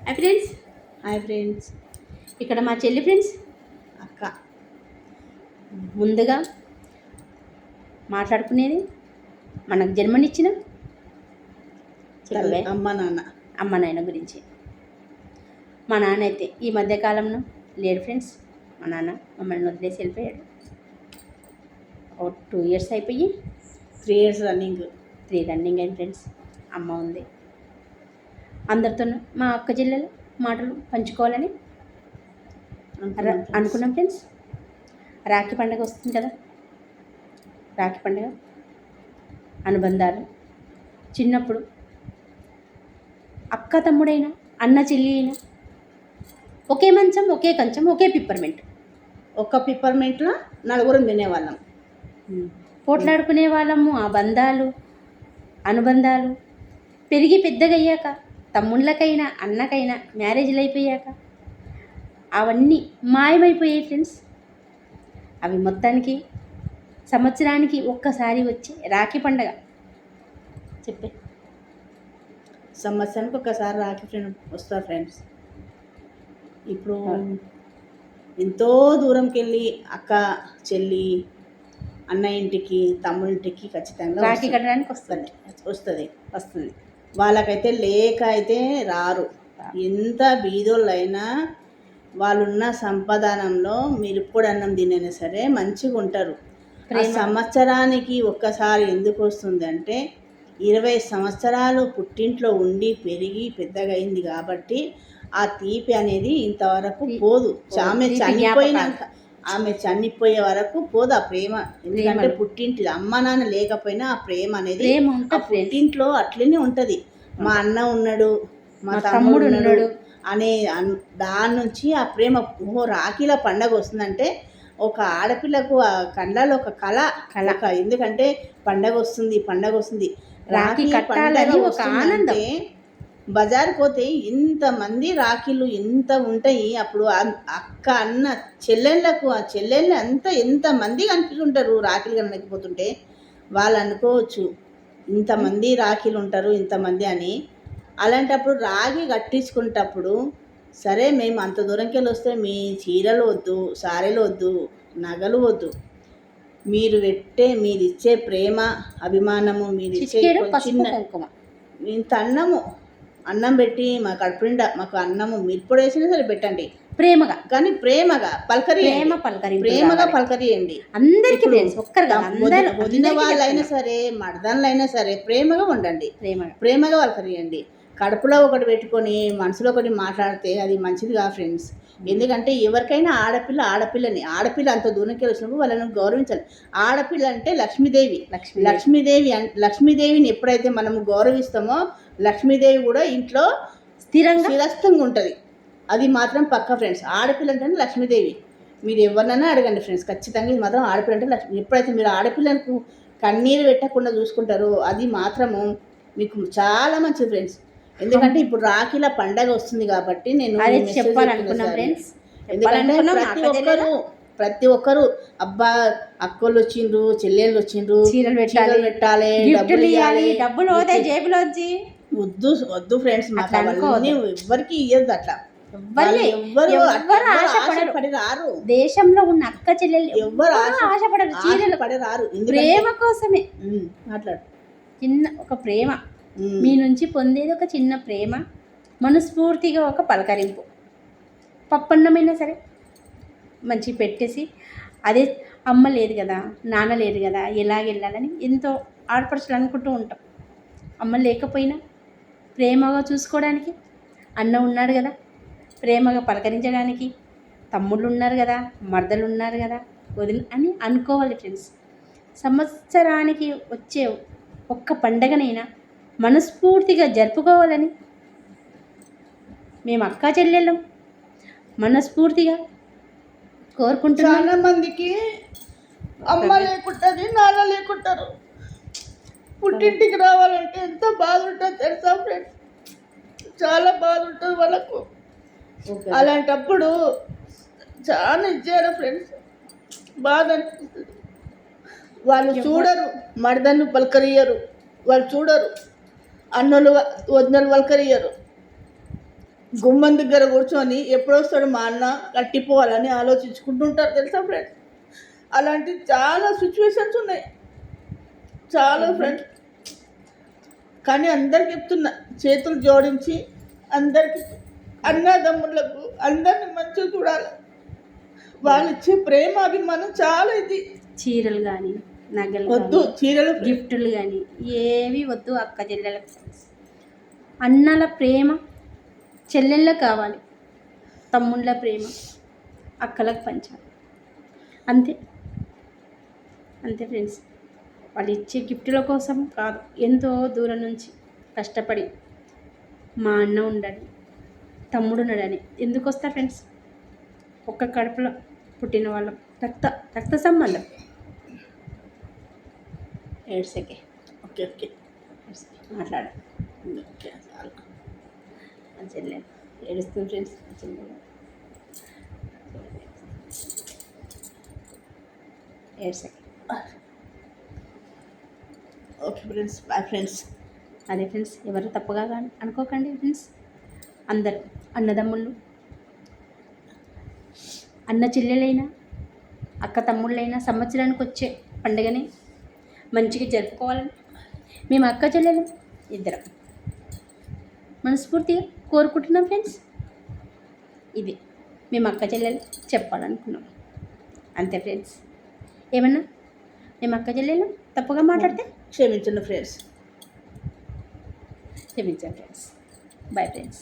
Hi friends. Hi friends. ఇక్కడ మా చెల్లి ఫ్రెండ్స్. అక్క ముందుగా మాట్లాడుకునేది మనకు జన్మనిచ్చిన చెప్పవే అమ్మ నాన్న అమ్మ నాయన గురించి. మా నాన్న అయితే ఈ మధ్యకాలంలో లేడు ఫ్రెండ్స్. మా నాన్న మమ్మల్ని వదిలేసి వెళ్ళిపోయాడు. ఒక 2 years అయిపోయి 3 years రన్నింగ్ 3 రన్నింగ్ అయింది ఫ్రెండ్స్. అమ్మ ఉంది. అందరితో మా అక్క చెల్లెలు మాటలు పంచుకోవాలని అనుకున్నాం ఫ్రెండ్స్. రాఖీ పండుగ వస్తుంది కదా. రాఖీ పండుగ అనుబంధాలు చిన్నప్పుడు అక్క తమ్ముడైనా అన్న చెల్లి అయినా ఒకే మంచం ఒకే కంచం ఒకే పిప్పర్మెంట్. ఒక్క పిప్పర్మెంట్లో 4 తినేవాళ్ళం. పోట్లాడుకునే వాళ్ళము. ఆ బంధాలు అనుబంధాలు పెరిగి పెద్దగయ్యాక తమ్ముళ్ళకైనా అన్నకైనా మ్యారేజ్లు అయిపోయాక అవన్నీ మాయమైపోయాయి ఫ్రెండ్స్. అవి మొత్తానికి సంవత్సరానికి ఒక్కసారి వచ్చే రాఖీ పండగ చెప్పే. సంవత్సరానికి ఒకసారి రాఖీ ఫ్రెండ్ వస్తారు ఫ్రెండ్స్. ఇప్పుడు ఎంతో దూరంకి వెళ్ళి అక్క చెల్లి అన్న ఇంటికి తమ్ముడింటికి ఖచ్చితంగా రాఖీ కట్టడానికి వస్తుంది. వాళ్ళకైతే లేక అయితే రారు. ఎంత బీదోళ్ళైనా వాళ్ళున్న సంపాదనంలో మిరుప్పుడు అన్నం తినైనా సరే మంచిగా ఉంటారు. ఆ సంవత్సరానికి ఒక్కసారి ఎందుకు వస్తుంది అంటే 20 సంవత్సరాలు పుట్టింట్లో ఉండి పెరిగి పెద్దగా అయింది కాబట్టి ఆ తీపి అనేది ఇంతవరకు పోదు. ఆమె చనిపోయే వరకు పోదు ఆ ప్రేమ. ఎందుకంటే పుట్టింటి అమ్మ నాన్న లేకపోయినా ఆ ప్రేమ అనేది ఆ పుట్టింట్లో అట్లనే ఉంటుంది. మా అన్న ఉన్నాడు, మా తమ్ముడు ఉన్నాడు అనే దాని నుంచి ఆ ప్రేమ. రాఖీల పండగ వస్తుందంటే ఒక ఆడపిల్లకు ఆ కళ్ళలో ఒక కళ. ఎందుకంటే పండగ వస్తుంది. రాఖీ కట్టాలని ఒక ఆనందం. బజార్ పోతే ఇంతమంది రాఖీలు ఎంత ఉంటాయి. అప్పుడు అక్క అన్న చెల్లెళ్ళకు ఆ చెల్లెళ్ళు అంతా ఎంతమంది కనిపిస్తుంటారు రాఖీలు కనకపోతుంటే. వాళ్ళు అనుకోవచ్చు ఇంతమంది రాఖీలు ఉంటారు ఇంతమంది అని. అలాంటప్పుడు రాఖీ కట్టించుకునేటప్పుడు సరే మేము అంత దూరంకి వెళ్ళి వస్తే మీ చీరలు వద్దు, సారీలు వద్దు, నగలు వద్దు, మీరు ఇచ్చే ప్రేమ అభిమానము, మీరు ఇచ్చే చిన్న ఇంత అన్నం పెట్టి మా కడుపు నిండా మాకు అన్నము మీరు ఇప్పుడు వేసినా సరే పెట్టండి ప్రేమగా. కానీ ప్రేమగా పలకరియండి అందరికీ. వదిన వాళ్ళైనా సరే మర్దన్లైనా సరే ప్రేమగా ఉండండి, ప్రేమగా పలకరియండి. కడుపులో ఒకటి పెట్టుకొని మనసులో ఒకటి మాట్లాడితే అది మంచిది కాదు ఫ్రెండ్స్. ఎందుకంటే ఎవరికైనా ఆడపిల్ల అంత దూరంకి వచ్చినప్పుడు వాళ్ళని గౌరవించాలి. ఆడపిల్ల అంటే లక్ష్మీదేవిని ఎప్పుడైతే మనము గౌరవిస్తామో లక్ష్మీదేవి కూడా ఇంట్లో స్థిరంగా ఉంటుంది. అది మాత్రం పక్క ఫ్రెండ్స్. ఆడపిల్ల అంటే లక్ష్మీదేవి. మీరు ఎవరినైనా అడగండి ఫ్రెండ్స్, ఖచ్చితంగా ఇది మాత్రం ఆడపిల్ల అంటే లక్ష్మి. ఎప్పుడైతే మీరు ఆడపిల్లకు కన్నీరు పెట్టకుండా చూసుకుంటారో అది మాత్రము మీకు చాలా మంచిది ఫ్రెండ్స్. ఎందుకంటే ఇప్పుడు రాఖీల పండగ వస్తుంది కాబట్టి నేను చెప్పాలనుకున్నా ఫ్రెండ్స్. ఎందుకంటే ప్రతి ఒక్కరు అబ్బా అక్కలు వచ్చిండ్రు, చెల్లెళ్ళు వచ్చిండ్రు, చీరలు పెట్టాలి, డబ్బులు పోతాయి జేబులోంచి. వద్దు ఫ్రెండ్స్. మాకు ఎవ్వరికి ఇయ్యద్దు అట్లా. ఆశపడి రారు. దేశంలో ఉన్న అక్క చెల్లెలు ఎవ్వరు ఆశపడరు, చీరలు పడి రారు. ప్రేమ కోసమే మాట్లాడు. చిన్న ఒక ప్రేమ మీ నుంచి పొందేది ఒక చిన్న ప్రేమ, మనస్ఫూర్తిగా ఒక పలకరింపు. పప్పన్నమైనా సరే మంచి పెట్టేసి, అదే అమ్మ లేదు కదా నాన్న లేదు కదా ఎలాగెళ్ళాలని ఎంతో ఆడపడుచులు అనుకుంటూ ఉంటాం. అమ్మ లేకపోయినా ప్రేమగా చూసుకోవడానికి అన్న ఉన్నాడు కదా, ప్రేమగా పలకరించడానికి తమ్ముళ్ళు ఉన్నారు కదా, మరదలు ఉన్నారు కదా, వదిలి అని అనుకోవాలి ఫ్రెండ్స్. సంవత్సరానికి వచ్చే ఒక్క పండగనైనా మనస్ఫూర్తిగా జరుపుకోవాలని మేము అక్క చెల్లెళ్ళం మనస్ఫూర్తిగా కోరుకుంటున్నాం. చాలా మందికి అమ్మ లేకుంటుంది, నాన్న లేకుంటారు. పుట్టింటికి రావాలంటే ఎంత బాధ ఉంటుంది తెలుసా ఫ్రెండ్స్. చాలా బాధ ఉంటుంది వాళ్ళకు. అలాంటప్పుడు చాలా ఇచ్చారు ఫ్రెండ్స్. బాధ అనిపిస్తుంది. వాళ్ళు చూడరు, మరదళ్ళు పలకరియరు, వాళ్ళు చూడరు, అన్నలు వదినలు పలకరియరు. గుమ్మం దగ్గర కూర్చొని ఎప్పుడు వస్తాడు మా అన్న కట్టిపోవాలని ఆలోచించుకుంటుంటారు తెలుసా ఫ్రెండ్స్. అలాంటి చాలా సిచ్యువేషన్స్ ఉన్నాయి, చాలా ఫ్రెండ్స్. కానీ అందరికి చెప్తున్నా, చేతులు జోడించి అందరికి, అన్నదమ్ములకు అందరిని మంచిగా చూడాలి. వాళ్ళు ఇచ్చే ప్రేమ అభిమానం చాలా ఇది. చీరలు కానీ, నగలు వద్దు, చీరలు గిఫ్టులు కానీ ఏవి వద్దు అక్క చెల్లెళ్ళకి. అన్నల ప్రేమ చెల్లెళ్ళకి కావాలి, తమ్ముళ్ళ ప్రేమ అక్కలకు పంచాలి. అంతే అంతే ఫ్రెండ్స్. వాళ్ళు ఇచ్చే గిఫ్టుల కోసం కాదు, ఎంతో దూరం నుంచి కష్టపడి మా అన్న ఉండని, తమ్ముడు ఉన్నాడని ఎందుకు వస్తారు ఫ్రెండ్స్? ఒక్క కడుపులో పుట్టిన వాళ్ళం, రక్త సంబంధం. ఏడ్సకే, ఓకే ఓకే మాట్లాడు. ఓకే చాలు. మా చెల్లె ఏడుస్తుంది ఫ్రెండ్స్. మా చెల్లె ఏడ్సకే. Okay friends, bye friends. అదే ఫ్రెండ్స్, ఎవరు తప్పుగా కానీ అనుకోకండి ఫ్రెండ్స్. అందరు అన్నదమ్ముళ్ళు, అన్న చెల్లెలైనా అక్క తమ్ముళ్ళైనా సంవత్సరానికి వచ్చే పండుగని మంచిగా జరుపుకోవాలని మేము అక్క చెల్లెలు ఇద్దరం మనస్ఫూర్తిగా కోరుకుంటున్నాం ఫ్రెండ్స్. ఇది మేము అక్క చెల్లెలు చెప్పాలనుకున్నాం, అంతే ఫ్రెండ్స్. ఏమన్నా మేము అక్క చెల్లెలు తప్పుగా మాట్లాడితే క్షమించండి ఫ్రెండ్స్. క్షమించాం ఫ్రెండ్స్. Bye friends.